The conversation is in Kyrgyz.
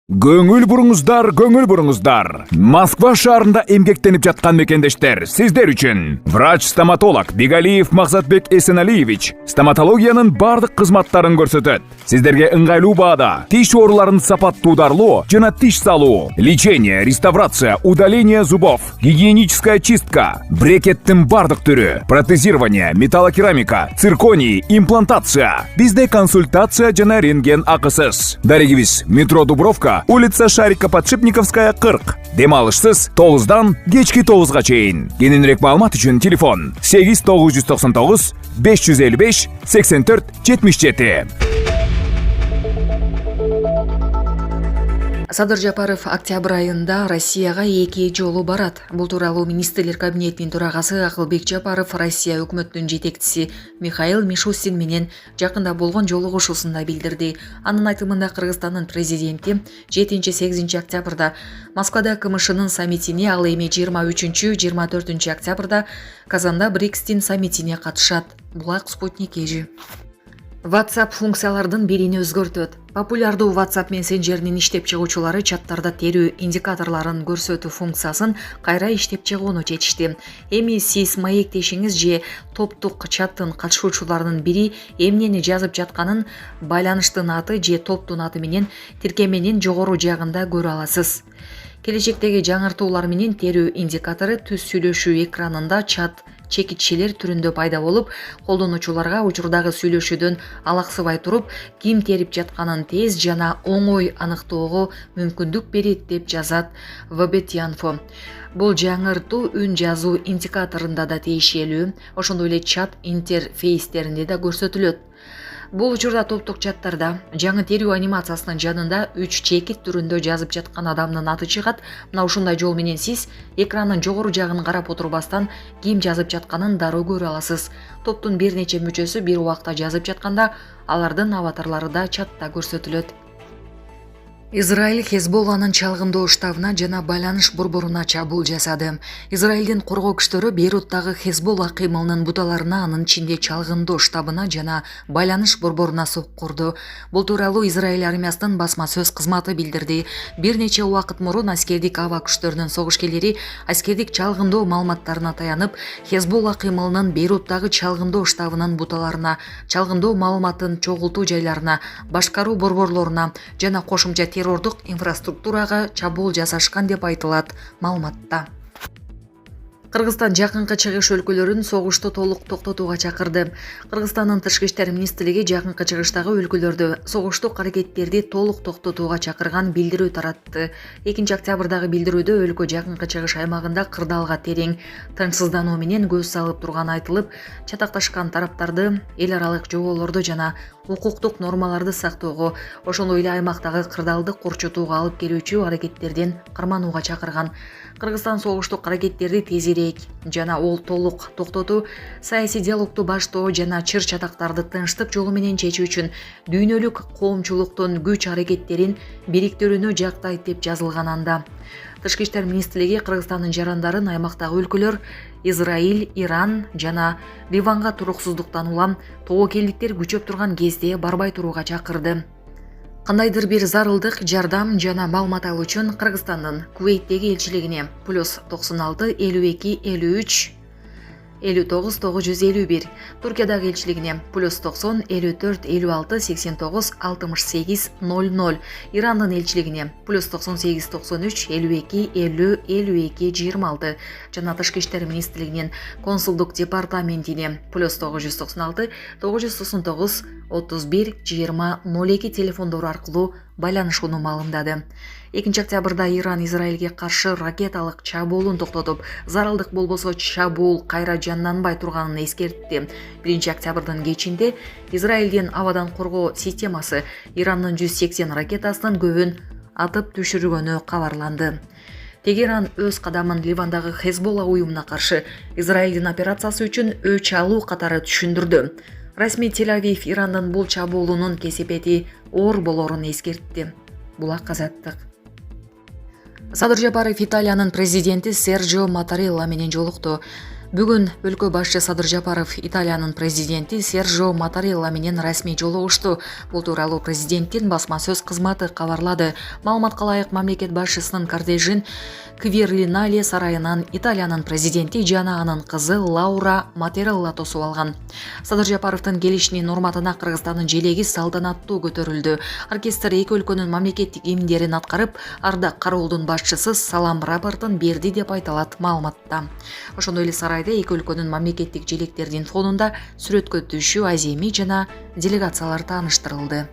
Көңүл буруңуздар. Москва шаарында эмгектенип жаткан мекендештер, сиздер үчүн. Врач-стоматолог Бигалиев Максатбек Эсеналиевич стоматологиянын бардык кызматтарын көрсөтөт. Сиздерге ыңгайлуу баада тиш ооруларын сапаттуударлоо жана тиш салуу, лечение, реставрация, удаление зубов, гигиеническая чистка, брекеттин бардык түрү, протезирование, металлокерамика, цирконий, имплантация. Бизде консультация жана рентген акысыз. Дарегибиз метро Дубровка, улица Шарика-Подшипниковская, 40. Дем алышсыз 9-дан кечки 9-га чейин. Кененирээк маалымат үчүн телефон 8999 555 84 77. Садыр Жапаров октябрь айында Россияга 2 жолу барат. Бул тууралуу министрлер кабинетинин төрагасы Акылбек Жапаров Россия өкмөтүнүн жетекчиси Михаил Мишустин менен жакында болгон жолугушуусунда билдирди. Анын айтымында Кыргызстандын президенти 7-8 октябрда Москвада КМШнын саммитине, ал эми 23-24 октябрда Казанда БРИКСтин саммитине катышат. Булак Спутник эжи. WhatsApp функциялардын бирини өзгөртөт. Популярдуу WhatsApp мессенджеринин иштеп чыгуучулары чаттарда терүү индикаторлорун көрсөтүү функциясын кайра иштеп чыгууну чечишти. Эми сиз маектешиңиз же топтук чаттын катышуучуларынын бири эмнени жазып жатканын байланыштын аты же топтун аты менен тиркеменин жогору жагында көрө аласыз. Келечектеги жаңыртуулар менен терүү индикатору түз сүйлөшүү экранында чат чекитчелер түрүндө пайда болуп, колдонуучуларга учурдагы сүйлөшүүдөн алаксыбай туруп, ким терип жатканын тез жана оңой аныктоого мүмкүндүк берет деп жазат Вебетьянфо. Бул жаңыртуу үн жазуу индикаторунда да тиешелүү, ошондой эле чат интерфейстеринде да көрсөтүлөт. Бул учурда топтук чаттарда жаңы терүү анимациясынын жанында 3 чекит түрүндө жазып жаткан адамдын аты чыгат. Мына ушундай жол менен сиз экрандын жогору жагын карап отурбастан ким жазып жатканын дароо көрө аласыз. Топтун бир нече мүчөсү бир убакта жазып жатканда алардын аватарлары да чатта көрсөтүлөт. Израиль Хезболланын чалгындоо штабына жана байланыш борборуна чабуул жасады. Израилдин коргоо күчтөрү Бейруттагы Хезболла кыймылынын буталарына, анын ичинде чалгындоо штабына жана байланыш борборуна сокку урду. Бул тууралуу Израиль армиясынын басма сөз кызматы билдирди. Бир нече убакыт мурун аскердик аба күчтөрүнүн согушкерлери аскердик чалгындоо маалыматтарына таянып, Хезболла кыймылынын Бейруттагы чалгындоо штабынын буталарына, чалгындоо маалыматын чогултуу жайларына, башкаруу борборлоруна жана кошумча террордук инфраструктурага чабуул жасашкан деп айтылат маалыматта. Кыргызстан жакынкы чыгыш өлкөлөрүн согушту толук токтотууга чакырды. Кыргызстандын тышкы иштер министрлиги жакынкы чыгыштагы өлкөлөрдө согуштук аракеттерди толук токтотууга чакырган билдирүү таратты. 2 октябрдагы билдирүүдө өлкө жакынкы чыгыш аймагында кырдаалга терең тынчсыздануу менен көз салып турганы айтылып, чатакташкан тараптарды эл аралык жоболорду жана укуктук нормаларды сактоого, ошондой эле аймактагы кырдаалды корчотууга алып келүүчү аракеттерден карманууга чакырган. Кыргызстан согуштук аракеттерди тезирээк жана ол толук токтотуу, саясий диалогду баштоо жана чыр-чатактарды тынчтык жолу менен чечүү үчүн дүйнөлүк коомчулуктун күч аракеттерин бириктирүүнү жактайт деп жазылган анда. Тышкы иштер министрлиги Кыргызстандын жарандарын аймактагы өлкөлөр Израиль, Иран жана Ливанга туруксуздуктан улам тобокелдиктер күчөп турган кезде барбай турууга чакырды. Кандайдыр бир зарылдык жардам жана маалымат алуу үчүн Кыргызстандын Кувейттеги элчилигине +96 52 53 59 951, Туркиядагы элчилигине +90 54 56 89 68 00, Ирандын элчилигине +98 93 52 50 52 26 жана Тышкы иштер министрлигинин консулдук департаментине +996 999 31 20 02 телефондору аркылуу байланышууну маалымдады. 2 октябрда Иран Израилге каршы ракеталык чабуулун токтотуп, зарылдык болбосо чабуул кайра жанданбай турганын эскертти. 1 октябрдын кечинде Израилдин абадан коргоо системасы Ирандын 180 ракетасынын көбүн атып түшүргөнү кабарланды. Тегеран өз кадамын Ливандагы Хезболла уюмуна каршы Израилдин операциясы үчүн өч алуу катары түшүндүрдү. Расмий Тель-Авив Ирандын бул чабуулунун кесепети оор болорун эскертти. Булак Азаттык. Садыр Жапаров Италиянын президенти Серджио Маттарелла менен жолукту. Бүгүн өлкө башчы Садыр Жапаров Италиянын президенти Сержо Маттарелла менен расмий жолугушту. Бул тууралуу президенттин басма сөз кызматы кабарлады. Маалыматка ылайык, мамлекет башчысынын кортежин Квирлинале сарайынан Италиянын президенти жана анын кызы Лаура Матарелла тосуп алган. Садыр Жапаровдун келишинин урматына Кыргызстандын желеги салтанаттуу көтөрүлдү. Оркестр эки өлкөнүн мамлекеттик гимндерин аткарып, ардак кароолдун башчысы салам рапортун берди деп айтылат маалыматта. Ошондой эле сарайда эки өлкөнүн мамлекеттик желектердин фонунда сүрөткө түшүү аземи жана делегациялар тааныштырылды.